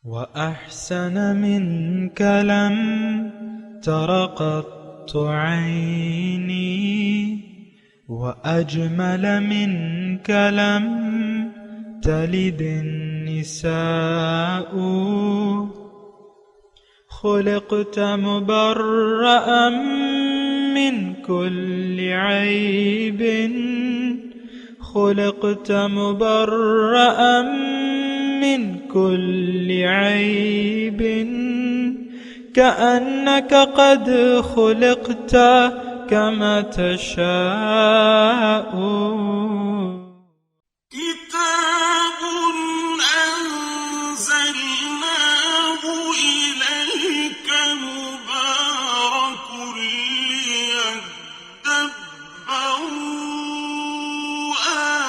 وأحسن منك لم تر قط عيني وأجمل منك لم تلد النساء خلقت مبرأ من كل عيب خلقت مبرأ من كل عيب كأنك قد خلقت كما تشاء كتاب أنزلناه إليك مبارك ليدبروا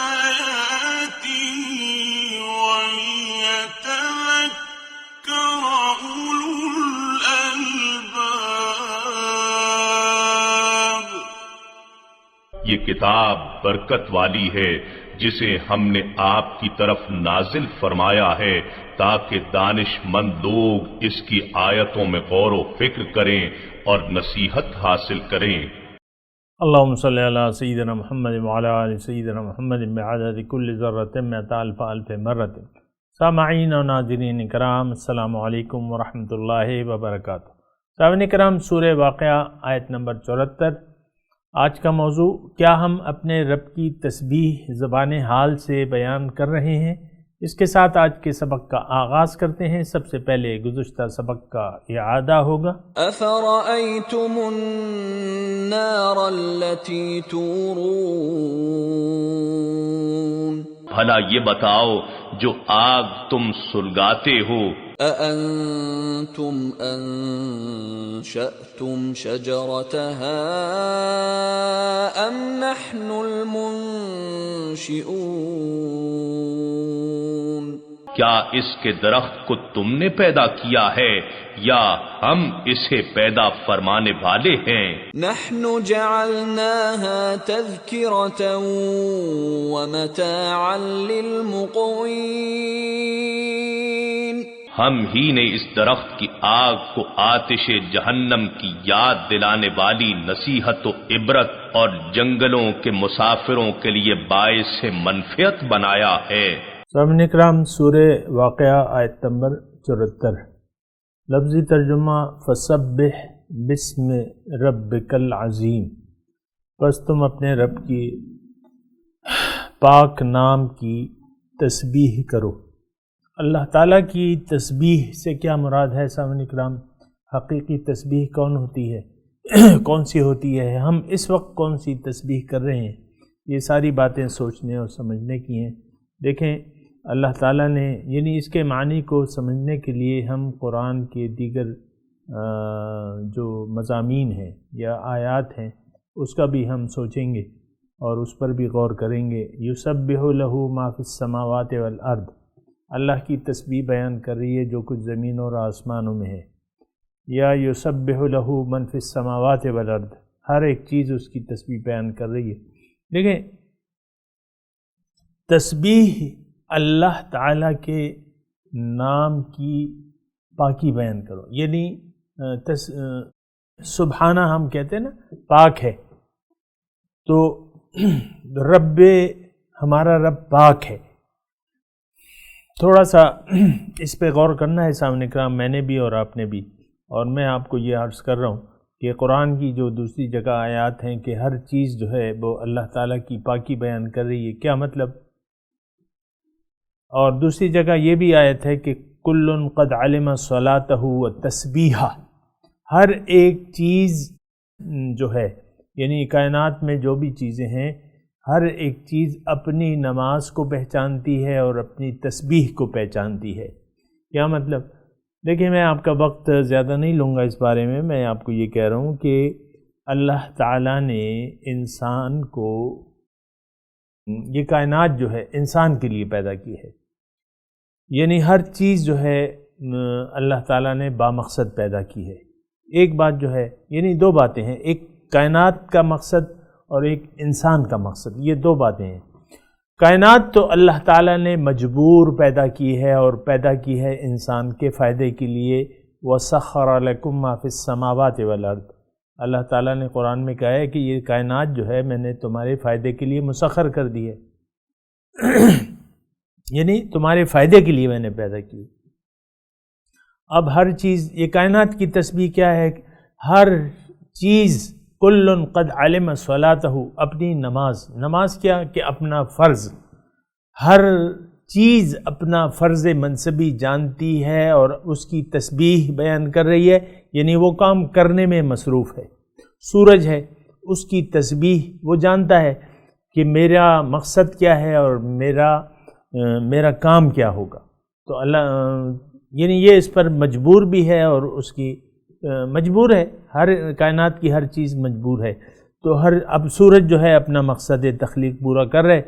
آياته وليتذكر أولو الألباب۔ یہ کتاب برکت والی ہے جسے ہم نے آپ کی طرف نازل فرمایا ہے تاکہ دانش مند لوگ اس کی آیتوں میں غور و فکر کریں اور نصیحت حاصل کریں۔ اللہم صلی علی سیدنا محمد وعلی آل سیدنا محمد بعدد کل ذرۃ مئۃ الف الف مرۃ۔ سامعین و ناظرین کرام، السلام علیکم ورحمۃ اللہ وبرکاتہ۔ سامعین کرام، سورہ واقعہ آیت نمبر 74۔ آج کا موضوع، کیا ہم اپنے رب کی تسبیح زبان حال سے بیان کر رہے ہیں؟ اس کے ساتھ آج کے سبق کا آغاز کرتے ہیں۔ سب سے پہلے گزشتہ سبق کا اعادہ ہوگا۔ أَفَرَأَيْتُمُ النَّارَ الَّتِي تُورُونَ بھلا یہ بتاؤ جو آگ تم سلگاتے ہو، أَأَنْتُمْ أَنشَأْتُمْ شَجَرَتَهَا أَمْ نَحْنُ الْمُنشِئُونَ کیا اس کے درخت کو تم نے پیدا کیا ہے یا ہم اسے پیدا فرمانے والے ہیں؟ نحن جعلناها تذكرة ومتاعا للمقوين ہم ہی نے اس درخت کی آگ کو آتش جہنم کی یاد دلانے والی نصیحت و عبرت اور جنگلوں کے مسافروں کے لیے باعث منفعت بنایا ہے۔ سامعین کرام، سورہ واقعہ آیت نمبر 74۔ لفظی ترجمہ، فسبح بسم ربک العظیم، بس تم اپنے رب کی پاک نام کی تسبیح کرو۔ اللہ تعالیٰ کی تسبیح سے کیا مراد ہے سامعین کرام؟ حقیقی تسبیح کون ہوتی ہے؟ کون سی ہوتی ہے؟ ہم اس وقت کون سی تسبیح کر رہے ہیں؟ یہ ساری باتیں سوچنے اور سمجھنے کی ہیں۔ دیکھیں، اللہ تعالیٰ نے یعنی اس کے معنی کو سمجھنے کے لیے ہم قرآن کے دیگر جو مضامین ہیں یا آیات ہیں اس کا بھی ہم سوچیں گے اور اس پر بھی غور کریں گے۔ یسبح لہ ما فی السماوات والارض، اللہ کی تسبیح بیان کر رہی ہے جو کچھ زمین اور آسمانوں میں ہے، یا یسبح لہ من فی السماوات والارض، ہر ایک چیز اس کی تسبیح بیان کر رہی ہے۔ دیکھیں، تسبیح اللہ تعالیٰ کے نام کی پاکی بیان کرو، یعنی سبحانہ ہم کہتے ہیں نا، پاک ہے، تو رب، ہمارا رب پاک ہے۔ تھوڑا سا اس پہ غور کرنا ہے سامنے کرام، میں نے بھی اور آپ نے بھی، اور میں آپ کو یہ عرض کر رہا ہوں کہ قرآن کی جو دوسری جگہ آیات ہیں کہ ہر چیز جو ہے وہ اللہ تعالیٰ کی پاکی بیان کر رہی ہے، کیا مطلب؟ اور دوسری جگہ یہ بھی آیت ہے کہ کل قد علم صلاتہ و تسبیحہ، ہر ایک چیز جو ہے یعنی کائنات میں جو بھی چیزیں ہیں ہر ایک چیز اپنی نماز کو پہچانتی ہے اور اپنی تسبیح کو پہچانتی ہے۔ کیا مطلب؟ دیکھیں، میں آپ کا وقت زیادہ نہیں لوں گا اس بارے میں آپ کو یہ کہہ رہا ہوں کہ اللہ تعالیٰ نے انسان کو، یہ کائنات جو ہے انسان کے لیے پیدا کی ہے، یعنی ہر چیز جو ہے اللہ تعالیٰ نے بامقصد پیدا کی ہے۔ ایک بات جو ہے، یعنی دو باتیں ہیں، ایک کائنات کا مقصد اور ایک انسان کا مقصد، یہ دو باتیں ہیں۔ کائنات تو اللہ تعالیٰ نے مجبور پیدا کی ہے، اور پیدا کی ہے انسان کے فائدے کے لیے۔ وَسَخَّرَ لَكُم مَّا فِي السَّمَاوَاتِ وَالْأَرْضِ، اللہ تعالیٰ نے قرآن میں کہا ہے کہ یہ کائنات جو ہے میں نے تمہارے فائدے کے لیے مسخر کر دی ہے، یعنی تمہارے فائدے کے لیے میں نے پیدا کی۔ اب ہر چیز، یہ کائنات کی تسبیح کیا ہے؟ ہر چیز کل قد علم صلاتہ، اپنی نماز کیا کہ اپنا فرض، ہر چیز اپنا فرض منصبی جانتی ہے اور اس کی تسبیح بیان کر رہی ہے، یعنی وہ کام کرنے میں مصروف ہے۔ سورج ہے، اس کی تسبیح وہ جانتا ہے کہ میرا مقصد کیا ہے اور میرا کام کیا ہوگا، تو اللہ یعنی یہ اس پر مجبور بھی ہے اور اس کی مجبور ہے، ہر کائنات کی ہر چیز مجبور ہے۔ تو اب سورج جو ہے اپنا مقصد تخلیق پورا کر رہے،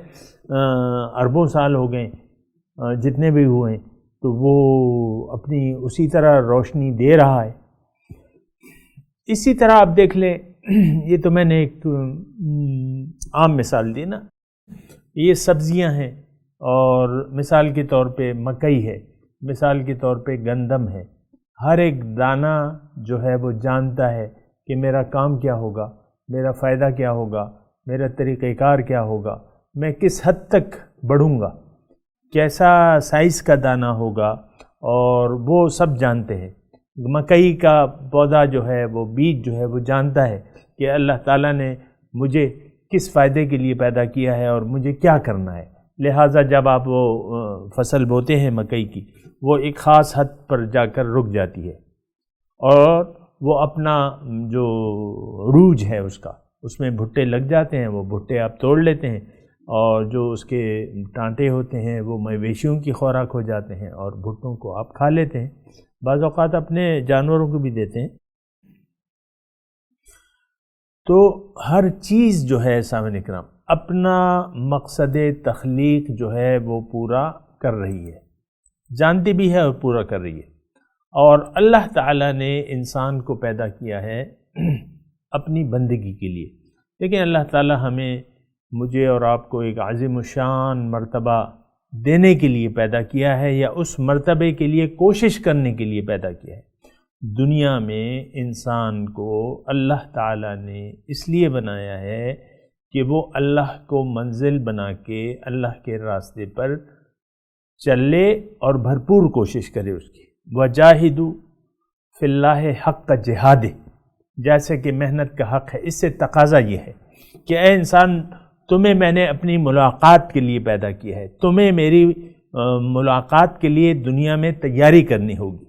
اربوں سال ہو گئے جتنے بھی ہوئے، تو وہ اپنی اسی طرح روشنی دے رہا ہے۔ اسی طرح آپ دیکھ لیں، یہ تو میں نے ایک عام مثال دی نا، یہ سبزیاں ہیں، اور مثال کے طور پہ مکئی ہے، مثال کے طور پہ گندم ہے، ہر ایک دانہ جو ہے وہ جانتا ہے کہ میرا کام کیا ہوگا، میرا فائدہ کیا ہوگا، میرا طریقہ کار کیا ہوگا، میں کس حد تک بڑھوں گا، کیسا سائز کا دانہ ہوگا، اور وہ سب جانتے ہیں۔ مکئی کا پودا جو ہے، وہ بیج جو ہے وہ جانتا ہے کہ اللہ تعالیٰ نے مجھے کس فائدے کے لیے پیدا کیا ہے اور مجھے کیا کرنا ہے، لہٰذا جب آپ وہ فصل بوتے ہیں مکئی کی، وہ ایک خاص حد پر جا کر رک جاتی ہے، اور وہ اپنا جو روج ہے اس میں بھٹے لگ جاتے ہیں، وہ بھٹے آپ توڑ لیتے ہیں، اور جو اس کے ٹانٹے ہوتے ہیں وہ مویشیوں کی خوراک ہو جاتے ہیں، اور بھٹوں کو آپ کھا لیتے ہیں، بعض اوقات اپنے جانوروں کو بھی دیتے ہیں۔ تو ہر چیز جو ہے سامعین کرام اپنا مقصد تخلیق جو ہے وہ پورا کر رہی ہے، جانتی بھی ہے اور پورا کر رہی ہے۔ اور اللہ تعالیٰ نے انسان کو پیدا کیا ہے اپنی بندگی کے لیے، لیکن اللہ تعالیٰ ہمیں، مجھے اور آپ کو ایک عظیم الشان مرتبہ دینے کے لیے پیدا کیا ہے، یا اس مرتبے کے لیے کوشش کرنے کے لیے پیدا کیا ہے۔ دنیا میں انسان کو اللہ تعالیٰ نے اس لیے بنایا ہے کہ وہ اللہ کو منزل بنا کے اللہ کے راستے پر چلے اور بھرپور کوشش کرے اس کی۔ وَجَاهِدُوا فِي اللَّهِ حَقَّ جِهَادِهِ، جیسے کہ محنت کا حق ہے، اس سے تقاضا یہ ہے کہ اے انسان، تمہیں میں نے اپنی ملاقات کے لیے پیدا کیا ہے، تمہیں میری ملاقات کے لیے دنیا میں تیاری کرنی ہوگی۔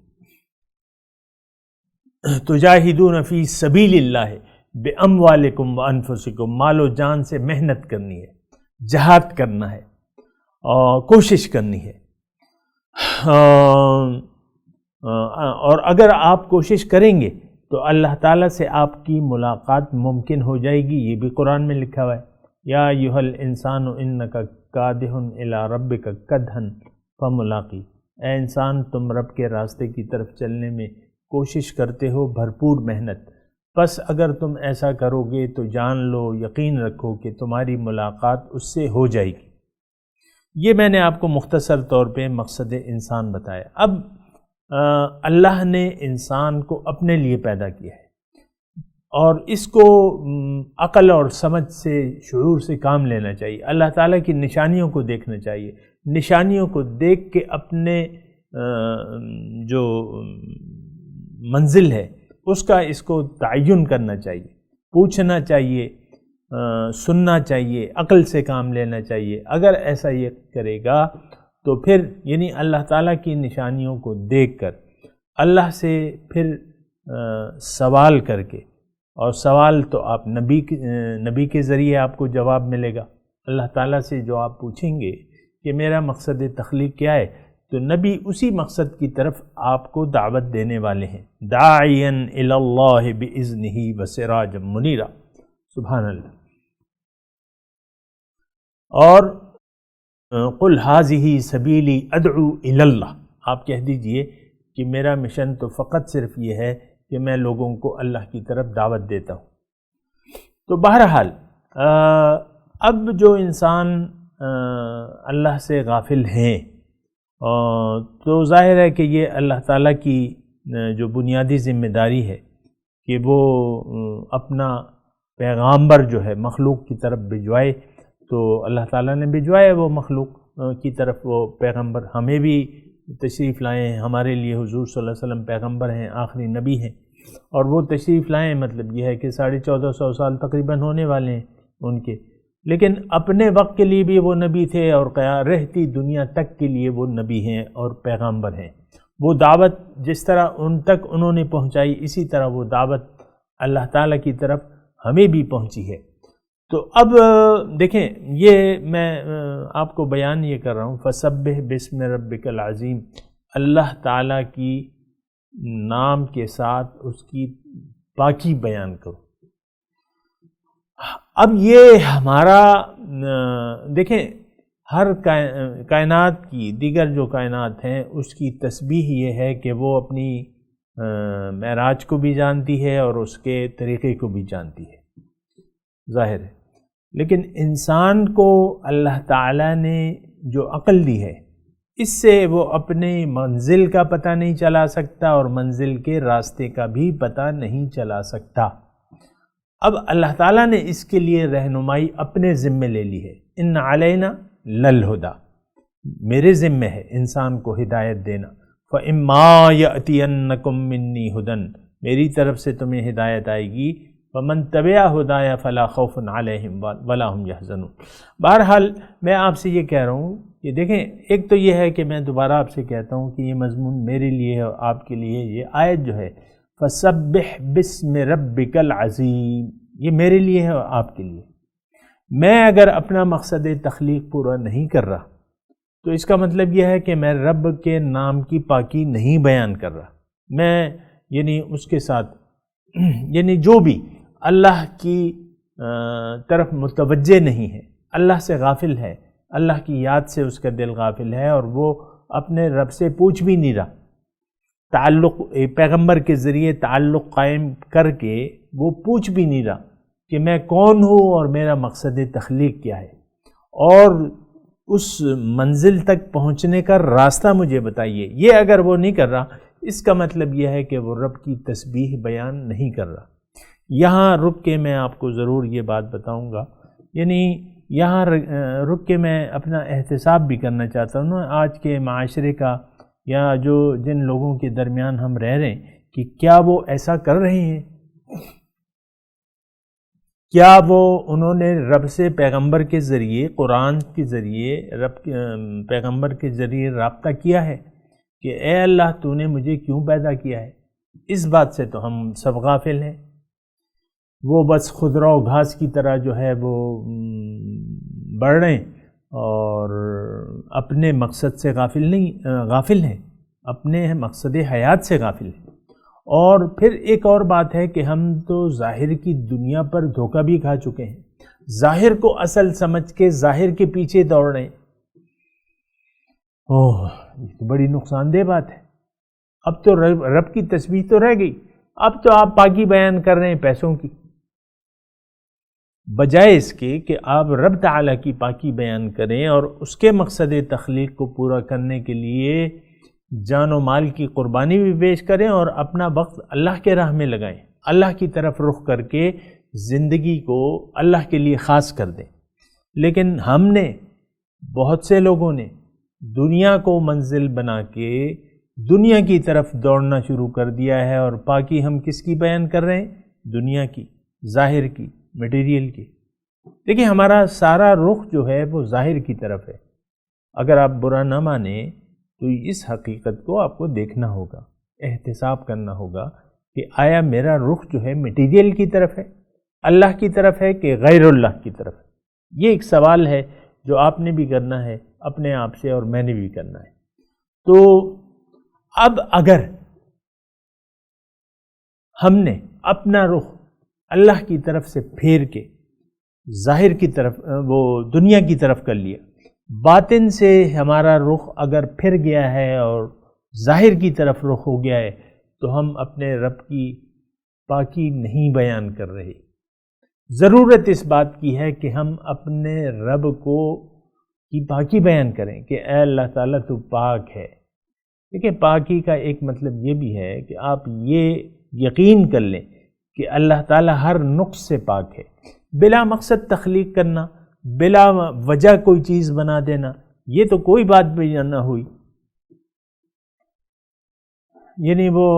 تجاہدون فی سبیل اللہ باموالکم وانفسکم، مال و جان سے محنت کرنی ہے، جہاد کرنا ہے، اور کوشش کرنی ہے، اور اگر آپ کوشش کریں گے تو اللہ تعالیٰ سے آپ کی ملاقات ممکن ہو جائے گی۔ یہ بھی قرآن میں لکھا ہوا ہے، یا ایھا الانسان انک کادح الی ربک کدحا فملاقی، اے انسان تم رب کے راستے کی طرف چلنے میں کوشش کرتے ہو، بھرپور محنت، بس اگر تم ایسا کرو گے تو جان لو، یقین رکھو کہ تمہاری ملاقات اس سے ہو جائے گی۔ یہ میں نے آپ کو مختصر طور پہ مقصد انسان بتایا۔ اب اللہ نے انسان کو اپنے لیے پیدا کیا ہے، اور اس کو عقل اور سمجھ سے، شعور سے کام لینا چاہیے، اللہ تعالیٰ کی نشانیوں کو دیکھنا چاہیے، نشانیوں کو دیکھ کے اپنے جو منزل ہے اس کا اس کو تعین کرنا چاہیے، پوچھنا چاہیے، سننا چاہیے، عقل سے کام لینا چاہیے۔ اگر ایسا یہ کرے گا تو پھر یعنی اللہ تعالیٰ کی نشانیوں کو دیکھ کر اللہ سے پھر سوال کر کے، اور سوال تو آپ نبی کے ذریعے آپ کو جواب ملے گا۔ اللہ تعالیٰ سے جو آپ پوچھیں گے کہ میرا مقصد تخلیق کیا ہے، تو نبی اسی مقصد کی طرف آپ کو دعوت دینے والے ہیں، داعیا الی اللہ باذنہ وسراجا منیرا، سبحان اللہ۔ اور قل ھذہ سبیلی ادعو الی اللہ، آپ کہہ دیجئے کہ میرا مشن تو فقط صرف یہ ہے کہ میں لوگوں کو اللہ کی طرف دعوت دیتا ہوں۔ تو بہرحال اب جو انسان اللہ سے غافل ہیں تو ظاہر ہے کہ یہ اللہ تعالیٰ کی جو بنیادی ذمہ داری ہے کہ وہ اپنا پیغامبر جو ہے مخلوق کی طرف بھجوائے، تو اللہ تعالیٰ نے بھجوائے وہ مخلوق کی طرف وہ پیغمبر، ہمیں بھی تشریف لائے ہیں، ہمارے لیے حضور صلی اللہ علیہ وسلم پیغمبر ہیں، آخری نبی ہیں، اور وہ تشریف لائیں، مطلب یہ ہے کہ 1450 سال تقریباً ہونے والے ہیں ان کے، لیکن اپنے وقت کے لیے بھی وہ نبی تھے اور رہتی دنیا تک کے لیے وہ نبی ہیں اور پیغمبر ہیں۔ وہ دعوت جس طرح ان تک انہوں نے پہنچائی، اسی طرح وہ دعوت اللہ تعالیٰ کی طرف ہمیں بھی پہنچی ہے۔ تو اب دیکھیں، یہ میں آپ کو بیان یہ کر رہا ہوں، فسبح بسم ربک العظیم، اللہ تعالیٰ کی نام کے ساتھ اس کی پاکی بیان کرو۔ اب یہ ہمارا دیکھیں، ہر کائنات کی، دیگر جو کائنات ہیں اس کی تسبیح یہ ہے کہ وہ اپنی معراج کو بھی جانتی ہے اور اس کے طریقے کو بھی جانتی ہے، ظاہر ہے، لیکن انسان کو اللہ تعالیٰ نے جو عقل دی ہے اس سے وہ اپنے منزل کا پتہ نہیں چلا سکتا اور منزل کے راستے کا بھی پتہ نہیں چلا سکتا۔ اب اللہ تعالیٰ نے اس کے لیے رہنمائی اپنے ذمے لے لی ہے، ان علینا للہدیٰ، میرے ذمے ہے انسان کو ہدایت دینا، فَإِمَّا يَأْتِيَنَّكُم مِّنِّي هُدًى، میری طرف سے تمہیں ہدایت آئے گی، وَمَن تَبِعَ هُدَايَ فَلَا خَوْفٌ عَلَيْهِمْ وَلَا هُمْ يَحْزَنُونَ۔ بہرحال میں آپ سے یہ کہہ رہا ہوں کہ دیکھیں، ایک تو یہ ہے کہ میں دوبارہ آپ سے کہتا ہوں کہ یہ مضمون میرے لیے ہے اور آپ کے لیے، یہ آیت جو ہے فَسَبِّحْ بِاسْمِ رَبِّكَ الْعَظِيمِ، یہ میرے لیے ہے اور آپ کے لیے۔ میں اگر اپنا مقصد تخلیق پورا نہیں کر رہا تو اس کا مطلب یہ ہے کہ میں رب کے نام کی پاکی نہیں بیان کر رہا، میں یعنی اس کے ساتھ یعنی جو بھی اللہ کی طرف متوجہ نہیں ہے، اللہ سے غافل ہے، اللہ کی یاد سے اس کا دل غافل ہے اور وہ اپنے رب سے پوچھ بھی نہیں رہا، تعلق پیغمبر کے ذریعے تعلق قائم کر کے وہ پوچھ بھی نہیں رہا کہ میں کون ہوں اور میرا مقصد تخلیق کیا ہے، اور اس منزل تک پہنچنے کا راستہ مجھے بتائیے، یہ اگر وہ نہیں کر رہا، اس کا مطلب یہ ہے کہ وہ رب کی تسبیح بیان نہیں کر رہا۔ یہاں رک کے میں آپ کو ضرور یہ بات بتاؤں گا، یعنی یہاں رک کے میں اپنا احتساب بھی کرنا چاہتا ہوں نا آج کے معاشرے کا، یا جو جن لوگوں کے درمیان ہم رہ رہے ہیں، کہ کیا وہ ایسا کر رہے ہیں؟ کیا وہ انہوں نے رب سے پیغمبر کے ذریعے، قرآن کے ذریعے، پیغمبر کے ذریعے رابطہ کیا ہے کہ اے اللہ تو نے مجھے کیوں پیدا کیا ہے؟ اس بات سے تو ہم سب غافل ہیں۔ وہ بس خضرا و گھاس کی طرح جو ہے وہ بڑھ رہے ہیں اور اپنے مقصد سے غافل ہیں، اپنے مقصد حیات سے غافل ہیں۔ اور پھر ایک اور بات ہے کہ ہم تو ظاہر کی دنیا پر دھوکہ بھی کھا چکے ہیں، ظاہر کو اصل سمجھ کے ظاہر کے پیچھے دوڑ رہے ہیں۔ یہ تو بڑی نقصان دہ بات ہے۔ اب تو رب کی تسبیح تو رہ گئی، اب تو آپ پاکی بیان کر رہے ہیں پیسوں کی، بجائے اس کے کہ آپ رب تعالیٰ کی پاکی بیان کریں اور اس کے مقصد تخلیق کو پورا کرنے کے لیے جان و مال کی قربانی بھی پیش کریں اور اپنا وقت اللہ کے راہ میں لگائیں، اللہ کی طرف رخ کر کے زندگی کو اللہ کے لیے خاص کر دیں۔ لیکن ہم نے، بہت سے لوگوں نے دنیا کو منزل بنا کے دنیا کی طرف دوڑنا شروع کر دیا ہے، اور پاکی ہم کس کی بیان کر رہے ہیں؟ دنیا کی، ظاہر کی، مٹیریل کی۔ دیکھیں، ہمارا سارا رخ جو ہے وہ ظاہر کی طرف ہے۔ اگر آپ برا نہ مانیں تو اس حقیقت کو آپ کو دیکھنا ہوگا، احتساب کرنا ہوگا کہ آیا میرا رخ جو ہے مٹیریل کی طرف ہے، اللہ کی طرف ہے کہ غیر اللہ کی طرف ہے؟ یہ ایک سوال ہے جو آپ نے بھی کرنا ہے اپنے آپ سے اور میں نے بھی کرنا ہے۔ تو اب اگر ہم نے اپنا رخ اللہ کی طرف سے پھیر کے ظاہر کی طرف، وہ دنیا کی طرف کر لیا، باطن سے ہمارا رخ اگر پھر گیا ہے اور ظاہر کی طرف رخ ہو گیا ہے، تو ہم اپنے رب کی پاکی نہیں بیان کر رہے۔ ضرورت اس بات کی ہے کہ ہم اپنے رب کو کی پاکی بیان کریں کہ اے اللہ تعالیٰ تو پاک ہے۔ دیکھیں پاکی کا ایک مطلب یہ بھی ہے کہ آپ یہ یقین کر لیں کہ اللہ تعالیٰ ہر نقص سے پاک ہے۔ بلا مقصد تخلیق کرنا، بلا وجہ کوئی چیز بنا دینا، یہ تو کوئی بات بھی نہ ہوئی۔ یعنی وہ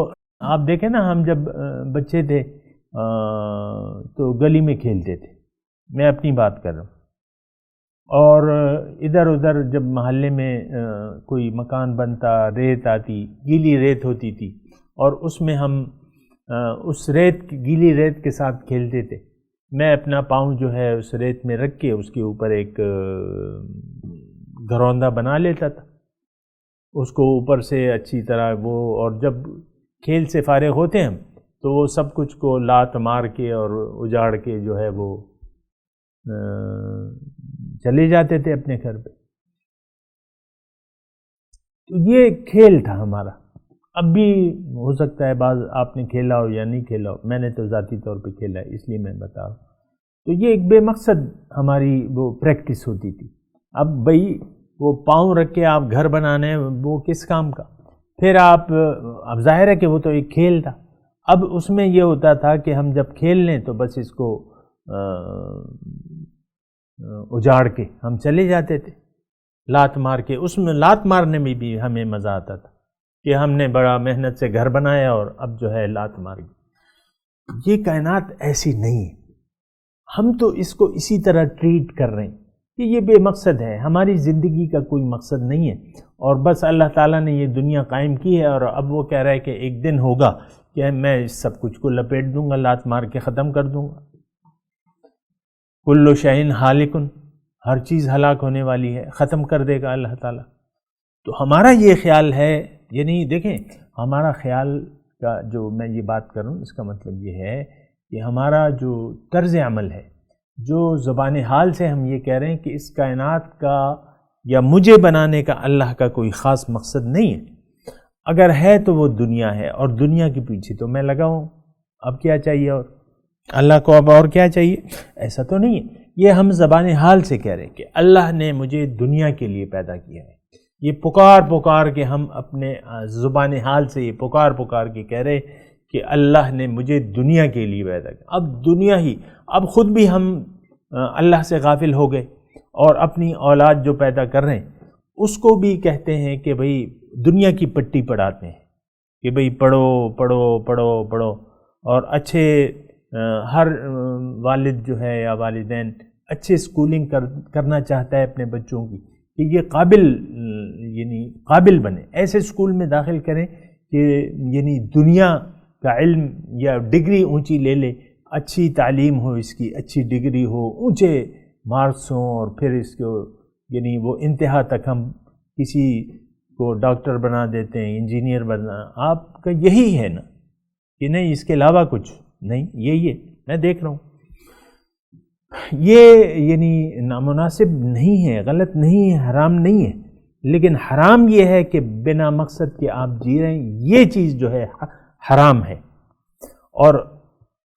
آپ دیکھیں نا، ہم جب بچے تھے تو گلی میں کھیلتے تھے، میں اپنی بات کر رہا ہوں، اور ادھر ادھر جب محلے میں کوئی مکان بنتا، ریت آتی، گیلی ریت ہوتی تھی، اور اس میں ہم اس گیلی ریت کے ساتھ کھیلتے تھے۔ میں اپنا پاؤں جو ہے اس ریت میں رکھ کے اس کے اوپر ایک گھروندہ بنا لیتا تھا، اس کو اوپر سے اچھی طرح وہ، اور جب کھیل سے فارغ ہوتے ہم تو وہ سب کچھ کو لات مار کے اور اجاڑ کے جو ہے وہ چلے جاتے تھے اپنے گھر پہ۔ تو یہ کھیل تھا ہمارا۔ اب بھی ہو سکتا ہے بعض آپ نے کھیلا ہو یا نہیں کھیلا ہو، میں نے تو ذاتی طور پہ کھیلا ہے، اس لیے میں بتا رہا ہوں۔ تو یہ ایک بے مقصد ہماری وہ پریکٹس ہوتی تھی۔ اب بھئی وہ پاؤں رکھ کے آپ گھر بنانے، وہ کس کام کا؟ پھر اب ظاہر ہے کہ وہ تو ایک کھیل تھا۔ اب اس میں یہ ہوتا تھا کہ ہم جب کھیل لیں تو بس اس کو اجاڑ کے ہم چلے جاتے تھے، لات مار کے۔ اس میں لات مارنے میں بھی ہمیں مزہ آتا تھا کہ ہم نے بڑا محنت سے گھر بنایا اور اب جو ہے لات مار گئی۔ یہ کائنات ایسی نہیں ہے، ہم تو اس کو اسی طرح ٹریٹ کر رہے ہیں کہ یہ بے مقصد ہے، ہماری زندگی کا کوئی مقصد نہیں ہے، اور بس اللہ تعالیٰ نے یہ دنیا قائم کی ہے، اور اب وہ کہہ رہا ہے کہ ایک دن ہوگا کہ میں اس سب کچھ کو لپیٹ دوں گا، لات مار کے ختم کر دوں گا۔ کل شیء ہالک، ہر چیز ہلاک ہونے والی ہے، ختم کر دے گا اللہ تعالیٰ۔ تو ہمارا یہ خیال ہے، یعنی دیکھیں ہمارا خیال کا جو میں یہ بات کروں، اس کا مطلب یہ ہے کہ ہمارا جو طرز عمل ہے، جو زبان حال سے ہم یہ کہہ رہے ہیں کہ اس کائنات کا یا مجھے بنانے کا اللہ کا کوئی خاص مقصد نہیں ہے۔ اگر ہے تو وہ دنیا ہے، اور دنیا کے پیچھے تو میں لگا ہوں، اب کیا چاہیے؟ اور اللہ کو اب اور کیا چاہیے؟ ایسا تو نہیں ہے۔ یہ ہم زبان حال سے کہہ رہے ہیں کہ اللہ نے مجھے دنیا کے لیے پیدا کیا ہے۔ یہ پکار کے ہم اپنے زبان حال سے یہ پکار کے کہہ رہے کہ اللہ نے مجھے دنیا کے لیے پیدا کیا۔ اب دنیا ہی، اب خود بھی ہم اللہ سے غافل ہو گئے، اور اپنی اولاد جو پیدا کر رہے ہیں اس کو بھی کہتے ہیں کہ بھئی دنیا کی پٹی پڑھاتے ہیں کہ بھئی پڑھو پڑھو پڑھو پڑھو، اور اچھے ہر والد جو ہے یا والدین اچھے اسکولنگ کرنا چاہتا ہے اپنے بچوں کی کہ یہ قابل بنے، ایسے اسکول میں داخل کریں کہ یعنی دنیا کا علم یا ڈگری اونچی لے لے، اچھی تعلیم ہو، اس کی اچھی ڈگری ہو، اونچے مارکس ہوں، اور پھر اس کو یعنی وہ انتہا تک ہم کسی کو ڈاکٹر بنا دیتے ہیں، انجینئر بنا۔ آپ کا یہی ہے نا کہ نہیں، اس کے علاوہ کچھ نہیں، یہی ہے۔ میں دیکھ رہا ہوں یہ یعنی نامناسب نہیں ہے، غلط نہیں ہے، حرام نہیں ہے، لیکن حرام یہ ہے کہ بنا مقصد کے آپ جی رہے ہیں، یہ چیز جو ہے حرام ہے۔ اور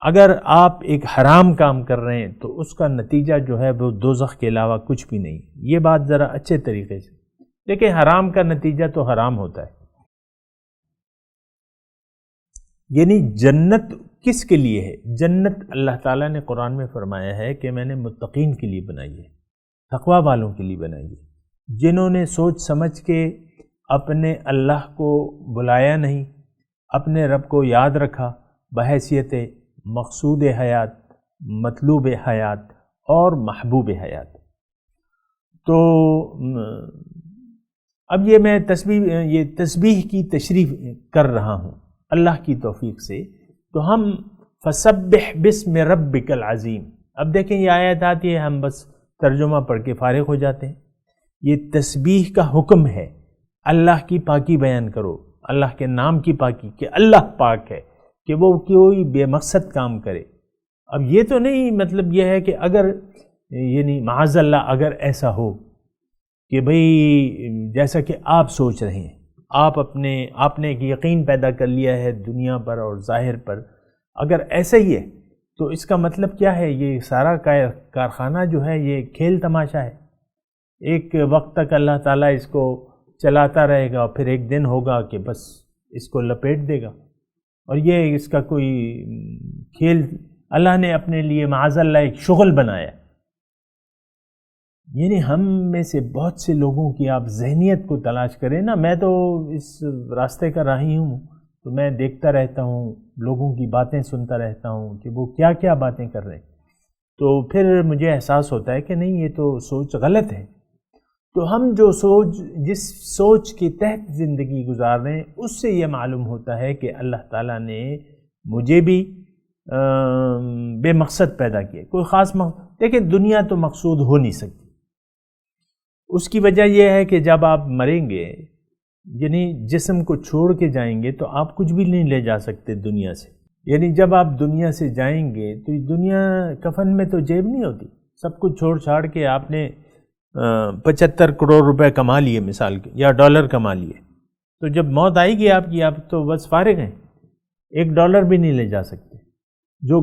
اگر آپ ایک حرام کام کر رہے ہیں تو اس کا نتیجہ جو ہے وہ دوزخ کے علاوہ کچھ بھی نہیں۔ یہ بات ذرا اچھے طریقے سے دیکھیں، حرام کا نتیجہ تو حرام ہوتا ہے۔ یعنی جنت کس کے لیے ہے؟ جنت اللہ تعالیٰ نے قرآن میں فرمایا ہے کہ میں نے متقین کے لیے بنائی ہے، تقوی والوں کے لیے بنائی ہے، جنہوں نے سوچ سمجھ کے اپنے اللہ کو بلایا نہیں، اپنے رب کو یاد رکھا بحیثیت مقصود حیات، مطلوب حیات اور محبوب حیات۔ تو اب یہ میں تسبیح کی تشریح کر رہا ہوں اللہ کی توفیق سے، تو ہم فسبح بسم ربک العظیم، اب دیکھیں یہ آیت آتی ہے، ہم بس ترجمہ پڑھ کے فارغ ہو جاتے ہیں۔ یہ تسبیح کا حکم ہے، اللہ کی پاکی بیان کرو، اللہ کے نام کی پاکی، کہ اللہ پاک ہے، کہ وہ کوئی بے مقصد کام کرے۔ اب یہ تو نہیں مطلب یہ ہے کہ اگر یعنی معاذ اللہ اگر ایسا ہو کہ بھئی جیسا کہ آپ سوچ رہے ہیں، آپ نے ایک یقین پیدا کر لیا ہے دنیا پر اور ظاہر پر، اگر ایسا ہی ہے تو اس کا مطلب کیا ہے؟ یہ سارا کارخانہ جو ہے یہ کھیل تماشا ہے، ایک وقت تک اللہ تعالیٰ اس کو چلاتا رہے گا اور پھر ایک دن ہوگا کہ بس اس کو لپیٹ دے گا، اور یہ اس کا کوئی کھیل اللہ نے اپنے لیے معاذ اللہ ایک شغل بنایا۔ یعنی ہم میں سے بہت سے لوگوں کی آپ ذہنیت کو تلاش کریں نا، میں تو اس راستے کا راہی ہوں تو میں دیکھتا رہتا ہوں، لوگوں کی باتیں سنتا رہتا ہوں کہ وہ کیا کیا باتیں کر رہے ہیں، تو پھر مجھے احساس ہوتا ہے کہ نہیں، یہ تو سوچ غلط ہے۔ تو ہم جو جس سوچ کے تحت زندگی گزار رہے ہیں اس سے یہ معلوم ہوتا ہے کہ اللہ تعالیٰ نے مجھے بھی بے مقصد پیدا کیا، کوئی خاص مقصد۔ دیکھیں دنیا تو مقصود ہو نہیں سکتی، اس کی وجہ یہ ہے کہ جب آپ مریں گے، یعنی جسم کو چھوڑ کے جائیں گے تو آپ کچھ بھی نہیں لے جا سکتے دنیا سے۔ یعنی جب آپ دنیا سے جائیں گے تو دنیا کفن میں تو جیب نہیں ہوتی، سب کچھ چھوڑ چھاڑ کے آپ نے 75 کروڑ روپے کما لیے مثال کے، یا ڈالر کما لیے، تو جب موت آئے گی آپ کی، آپ تو بس فارغ ہیں، $1 بھی نہیں لے جا سکتے۔ جو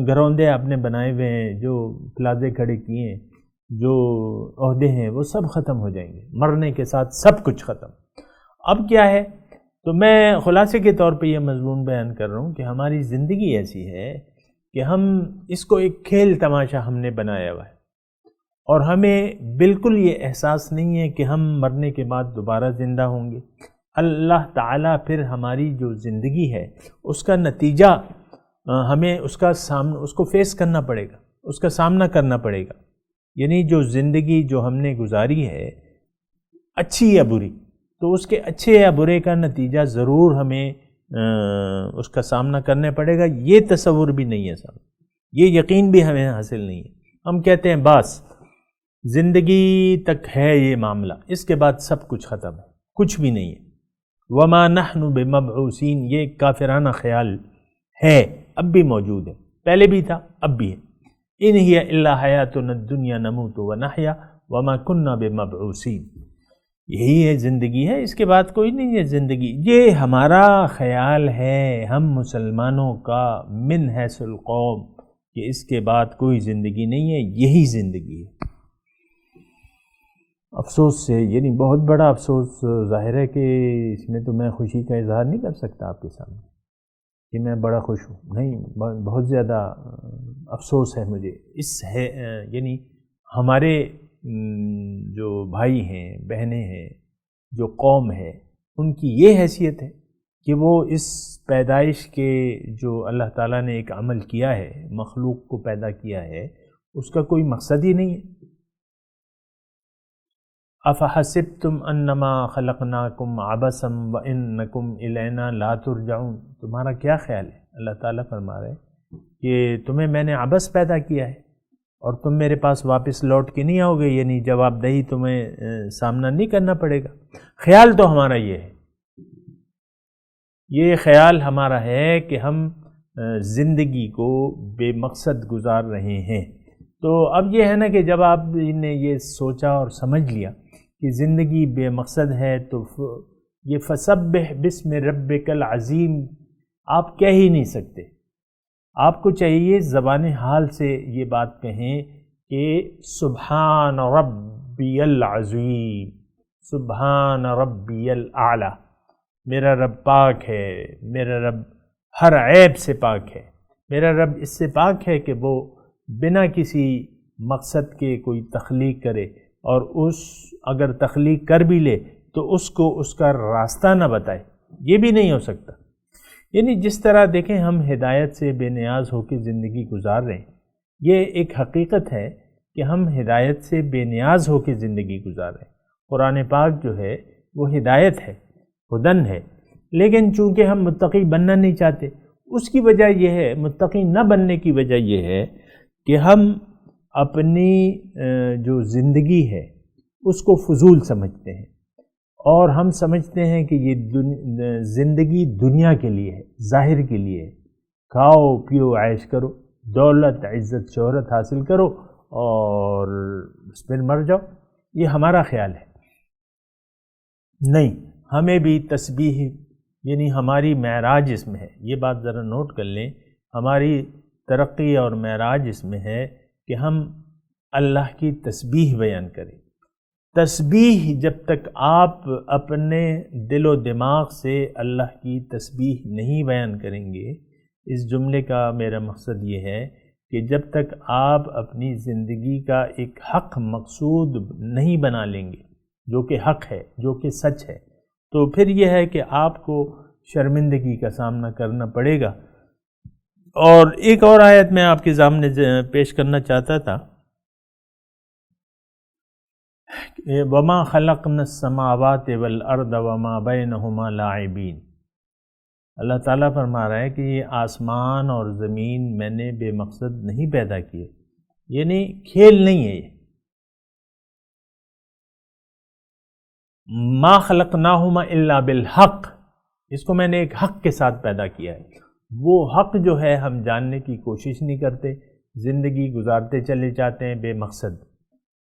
گھروندے آپ نے بنائے ہوئے ہیں، جو پلازے کھڑے کیے ہیں، جو عہدے ہیں، وہ سب ختم ہو جائیں گے، مرنے کے ساتھ سب کچھ ختم۔ اب کیا ہے؟ تو میں خلاصے کے طور پہ یہ مضمون بیان کر رہا ہوں کہ ہماری زندگی ایسی ہے کہ ہم اس کو ایک کھیل تماشا ہم نے بنایا ہوا ہے، اور ہمیں بالکل یہ احساس نہیں ہے کہ ہم مرنے کے بعد دوبارہ زندہ ہوں گے۔ اللہ تعالیٰ پھر ہماری جو زندگی ہے اس کا نتیجہ ہمیں اس کو فیس کرنا پڑے گا، اس کا سامنا کرنا پڑے گا۔ یعنی جو زندگی جو ہم نے گزاری ہے، اچھی یا بری، تو اس کے اچھے یا برے کا نتیجہ ضرور ہمیں اس کا سامنا کرنا پڑے گا۔ یہ تصور بھی نہیں ہے صاحب، یہ یقین بھی ہمیں حاصل نہیں ہے۔ ہم کہتے ہیں بس زندگی تک ہے یہ معاملہ، اس کے بعد سب کچھ ختم ہے، کچھ بھی نہیں ہے۔ وما نحن بمبعوثین، یہ کافرانہ خیال ہے، اب بھی موجود ہے، پہلے بھی تھا اب بھی ہے۔ ان ہی الا حیاتنا الدنیا نموت ونحیا وما کننا بمبعوثین، یہی ہے زندگی ہے، اس کے بعد کوئی نہیں ہے زندگی۔ یہ ہمارا خیال ہے ہم مسلمانوں کا من حیث القوم کہ اس کے بعد کوئی زندگی نہیں ہے، یہی زندگی ہے۔ افسوس سے، یعنی بہت بڑا افسوس ظاہر ہے کہ اس میں تو میں خوشی کا اظہار نہیں کر سکتا آپ کے سامنے کہ میں بڑا خوش ہوں، نہیں، بہت زیادہ افسوس ہے مجھے اس ہے، یعنی ہمارے جو بھائی ہیں، بہنیں ہیں، جو قوم ہے، ان کی یہ حیثیت ہے کہ وہ اس پیدائش کے جو اللہ تعالیٰ نے ایک عمل کیا ہے، مخلوق کو پیدا کیا ہے، اس کا کوئی مقصد ہی نہیں ہے۔ افحسبتم انما خلقناکم عبثا وانکم الینا لا ترجعون، تمہارا کیا خیال ہے؟ اللہ تعالیٰ فرما رہے ہیں کہ تمہیں میں نے عبث پیدا کیا ہے اور تم میرے پاس واپس لوٹ کے نہیں آؤ گے، یعنی جواب دہی تمہیں سامنا نہیں کرنا پڑے گا۔ خیال تو ہمارا یہ ہے، یہ خیال ہمارا ہے کہ ہم زندگی کو بے مقصد گزار رہے ہیں۔ تو اب یہ ہے نا کہ جب آپ نے یہ سوچا اور سمجھ لیا کہ زندگی بے مقصد ہے، تو یہ فسبح بسم ربک العظیم آپ کہہ ہی نہیں سکتے۔ آپ کو چاہیے زبان حال سے یہ بات کہیں کہ سبحان ربی العظیم، سبحان ربی الاعلی، میرا رب پاک ہے، میرا رب ہر عیب سے پاک ہے، میرا رب اس سے پاک ہے کہ وہ بنا کسی مقصد کے کوئی تخلیق کرے، اور اگر تخلیق کر بھی لے تو اس کو اس کا راستہ نہ بتائے، یہ بھی نہیں ہو سکتا۔ یعنی جس طرح دیکھیں ہم ہدایت سے بے نیاز ہو کے زندگی گزار رہے ہیں، یہ ایک حقیقت ہے کہ ہم ہدایت سے بے نیاز ہو کے زندگی گزار رہے ہیں۔ قرآن پاک جو ہے وہ ہدایت ہے، ہدن ہے، لیکن چونکہ ہم متقی بننا نہیں چاہتے، اس کی وجہ یہ ہے، متقی نہ بننے کی وجہ یہ ہے کہ ہم اپنی جو زندگی ہے اس کو فضول سمجھتے ہیں، اور ہم سمجھتے ہیں کہ یہ زندگی دنیا کے لیے ہے، ظاہر کے لیے ہے، کھاؤ پیو عیش کرو، دولت عزت شہرت حاصل کرو اور پھر مر جاؤ، یہ ہمارا خیال ہے۔ نہیں، ہمیں بھی تسبیح، یعنی ہماری معراج اس میں ہے، یہ بات ذرا نوٹ کر لیں، ہماری ترقی اور معراج اس میں ہے کہ ہم اللہ کی تسبیح بیان کریں، تسبیح جب تک آپ اپنے دل و دماغ سے اللہ کی تسبیح نہیں بیان کریں گے، اس جملے کا میرا مقصد یہ ہے کہ جب تک آپ اپنی زندگی کا ایک حق مقصود نہیں بنا لیں گے، جو کہ حق ہے، جو کہ سچ ہے، تو پھر یہ ہے کہ آپ کو شرمندگی کا سامنا کرنا پڑے گا۔ اور ایک اور آیت میں آپ کے سامنے پیش کرنا چاہتا تھا، وَمَا خَلَقْنَا السَّمَاوَاتِ وَالْأَرْضَ وَمَا بَيْنَهُمَا لَاعِبِينَ۔ اللہ تعالیٰ فرما رہا ہے کہ یہ آسمان اور زمین میں نے بے مقصد نہیں پیدا کیے، یعنی کھیل نہیں ہے۔ یہ ما خلقناہما الا بالحق، اس کو میں نے ایک حق کے ساتھ پیدا کیا ہے۔ وہ حق جو ہے ہم جاننے کی کوشش نہیں کرتے، زندگی گزارتے چلے جاتے ہیں بے مقصد۔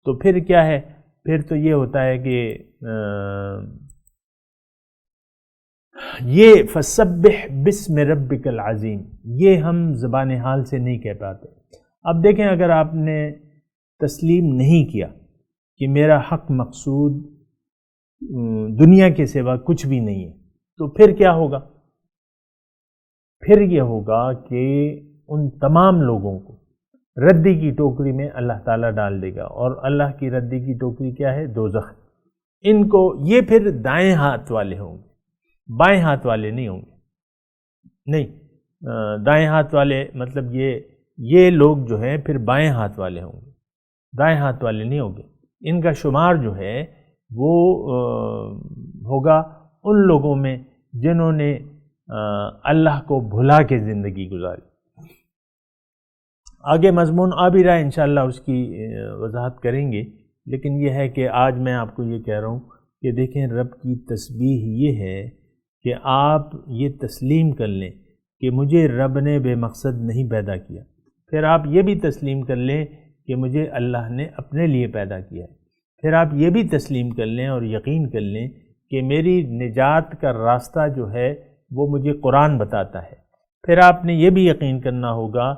تو پھر کیا ہے؟ پھر تو یہ ہوتا ہے کہ یہ فسبح بسم ربک العظیم، یہ ہم زبان حال سے نہیں کہہ پاتے۔ اب دیکھیں، اگر آپ نے تسلیم نہیں کیا کہ میرا حق مقصود دنیا کے سوا کچھ بھی نہیں ہے، تو پھر کیا ہوگا؟ پھر یہ ہوگا کہ ان تمام لوگوں کو ردی کی ٹوکری میں اللہ تعالیٰ ڈال دے گا، اور اللہ کی ردی کی ٹوکری کیا ہے؟ دوزخ۔ ان کو یہ پھر دائیں ہاتھ والے ہوں گے، بائیں ہاتھ والے نہیں ہوں گے۔ نہیں، دائیں ہاتھ والے مطلب یہ لوگ جو ہیں پھر بائیں ہاتھ والے ہوں گے، دائیں ہاتھ والے نہیں ہوں گے۔ ان کا شمار جو ہے وہ ہوگا ان لوگوں میں جنہوں نے اللہ کو بھلا کے زندگی گزاری۔ آگے مضمون آ بھی رہا ہے، انشاءاللہ اس کی وضاحت کریں گے، لیکن یہ ہے کہ آج میں آپ کو یہ کہہ رہا ہوں کہ دیکھیں، رب کی تسبیح یہ ہے کہ آپ یہ تسلیم کر لیں کہ مجھے رب نے بے مقصد نہیں پیدا کیا۔ پھر آپ یہ بھی تسلیم کر لیں کہ مجھے اللہ نے اپنے لیے پیدا کیا ہے۔ پھر آپ یہ بھی تسلیم کر لیں اور یقین کر لیں کہ میری نجات کا راستہ جو ہے وہ مجھے قرآن بتاتا ہے۔ پھر آپ نے یہ بھی یقین کرنا ہوگا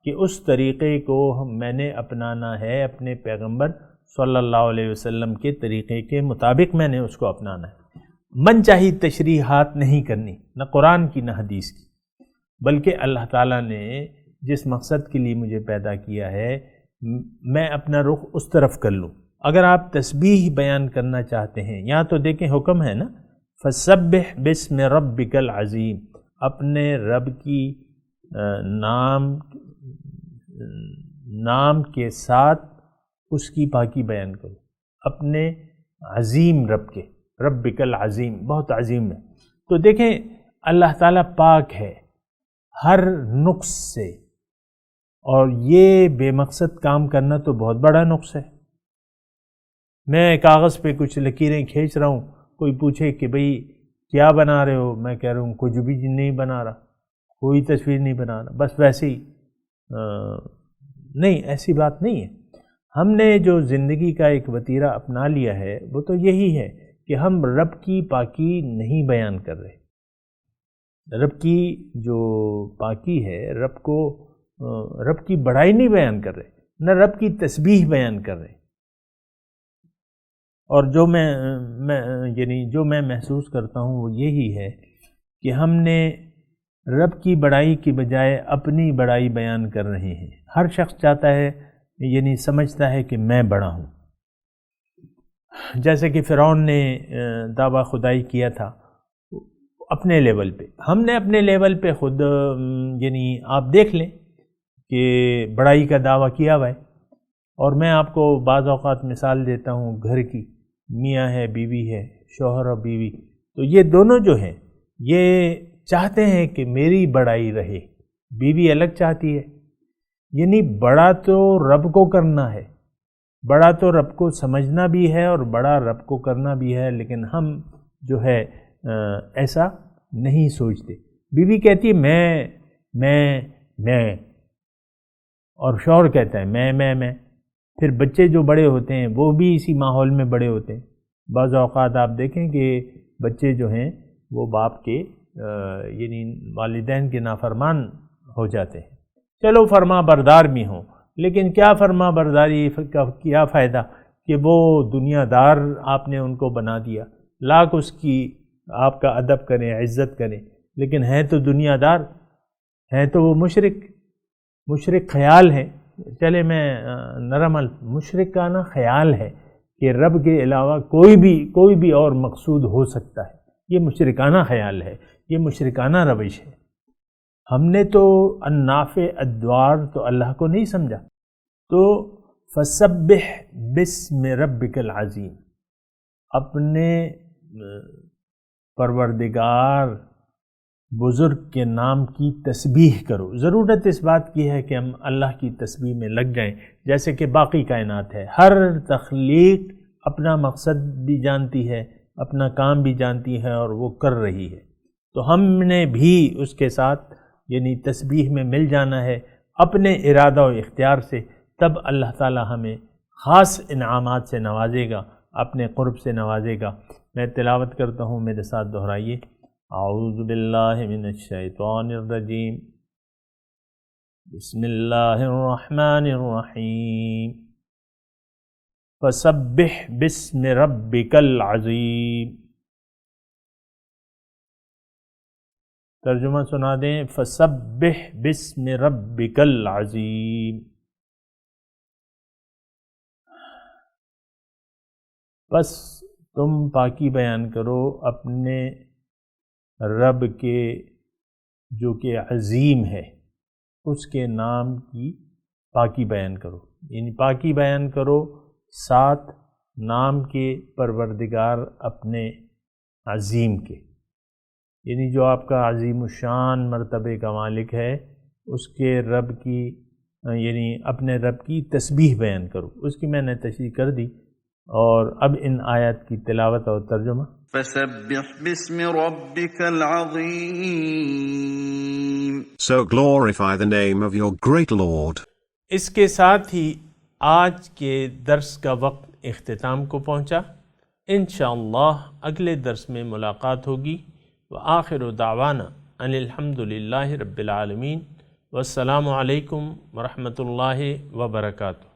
کہ اس طریقے کو میں نے اپنانا ہے، اپنے پیغمبر صلی اللہ علیہ وسلم کے طریقے کے مطابق میں نے اس کو اپنانا ہے۔ من چاہی تشریحات نہیں کرنی، نہ قرآن کی نہ حدیث کی، بلکہ اللہ تعالیٰ نے جس مقصد کے لیے مجھے پیدا کیا ہے میں اپنا رخ اس طرف کر لوں۔ اگر آپ تسبیح بیان کرنا چاہتے ہیں، یہاں تو دیکھیں حکم ہے نا، فسبح بسم ربک العظیم، اپنے رب کی نام کے ساتھ اس کی پاکی بیان کرو، اپنے عظیم رب کے، ربک العظیم، بہت عظیم ہے۔ تو دیکھیں اللہ تعالیٰ پاک ہے ہر نقص سے، اور یہ بے مقصد کام کرنا تو بہت بڑا نقص ہے۔ میں کاغذ پہ کچھ لکیریں کھینچ رہا ہوں، کوئی پوچھے کہ بھئی کیا بنا رہے ہو، میں کہہ رہا ہوں کچھ بھی نہیں بنا رہا، کوئی تصویر نہیں بنا رہا، بس ویسے ہی۔ نہیں، ایسی بات نہیں ہے۔ ہم نے جو زندگی کا ایک وتیرہ اپنا لیا ہے وہ تو یہی ہے کہ ہم رب کی پاکی نہیں بیان کر رہے۔ رب کی جو پاکی ہے، رب کی بڑائی نہیں بیان کر رہے، نہ رب کی تسبیح بیان کر رہے۔ اور جو میں محسوس کرتا ہوں وہ یہی ہے کہ ہم نے رب کی بڑائی کی بجائے اپنی بڑائی بیان کر رہے ہیں۔ ہر شخص چاہتا ہے، سمجھتا ہے کہ میں بڑا ہوں۔ جیسے کہ فرعون نے دعویٰ خدائی کیا تھا اپنے لیول پہ، ہم نے اپنے لیول پہ خود آپ دیکھ لیں کہ بڑائی کا دعویٰ کیا ہوا ہے۔ اور میں آپ کو بعض اوقات مثال دیتا ہوں گھر کی، میاں ہے، بیوی ہے، شوہر اور بیوی، تو یہ دونوں جو ہیں یہ چاہتے ہیں کہ میری بڑائی رہے، بیوی الگ چاہتی ہے۔ بڑا تو رب کو کرنا ہے، بڑا تو رب کو سمجھنا بھی ہے اور بڑا رب کو کرنا بھی ہے، لیکن ہم جو ہے ایسا نہیں سوچتے۔ بیوی کہتی ہے میں، اور شوہر کہتا ہے میں۔ پھر بچے جو بڑے ہوتے ہیں وہ بھی اسی ماحول میں بڑے ہوتے ہیں۔ بعض اوقات آپ دیکھیں کہ بچے جو ہیں وہ باپ کے والدین کے نافرمان ہو جاتے ہیں۔ چلو فرما بردار بھی ہوں، لیکن کیا فرما برداری کا کیا فائدہ کہ وہ دنیا دار آپ نے ان کو بنا دیا، لاکھ اس کی آپ کا ادب کریں، عزت کریں، لیکن ہے تو دنیا دار، ہے تو وہ مشرک خیال ہے. چلے میں نرم مشرکانہ خیال ہے کہ رب کے علاوہ کوئی بھی اور مقصود ہو سکتا ہے. یہ مشرکانہ خیال ہے، یہ مشرکانہ روش ہے. ہم نے تو النافع الضار تو اللہ کو نہیں سمجھا. تو فسبح بسم ربک العظیم، اپنے پروردگار بزرگ کے نام کی تسبیح کرو. ضرورت اس بات کی ہے کہ ہم اللہ کی تسبیح میں لگ جائیں، جیسے کہ باقی کائنات ہے. ہر تخلیق اپنا مقصد بھی جانتی ہے، اپنا کام بھی جانتی ہے، اور وہ کر رہی ہے. تو ہم نے بھی اس کے ساتھ یعنی تسبیح میں مل جانا ہے اپنے ارادہ و اختیار سے. تب اللہ تعالی ہمیں خاص انعامات سے نوازے گا، اپنے قرب سے نوازے گا. میں تلاوت کرتا ہوں، میرے ساتھ دہرائیے. اعوذ باللہ من الشیطان الرجیم، بسم اللہ الرحمن الرحیم، فسبح بسم ربک العظیم. ترجمہ سنا دیں. فسبح بسم ربک العظیم. بس تم پاکی بیان کرو اپنے رب کے جو کہ عظیم ہے، اس کے نام کی پاکی بیان کرو. یعنی پاکی بیان کرو ساتھ نام کے پروردگار اپنے عظیم کے، یعنی جو آپ کا عظیم الشان مرتبے کا مالک ہے، اس کے رب کی یعنی اپنے رب کی تسبیح بیان کرو. اس کی میں نے تشریح کر دی، اور اب ان آیات کی تلاوت اور ترجمہ. فسبح باسم ربك العظيم. So glorify the name of your great Lord. اس کے ساتھ ہی آج کے درس کا وقت اختتام کو پہنچا. انشاءاللہ اگلے درس میں ملاقات ہوگی. وآخر دعوانا ان الحمد للہ رب العالمین. والسلام علیکم ورحمۃ اللہ وبرکاتہ.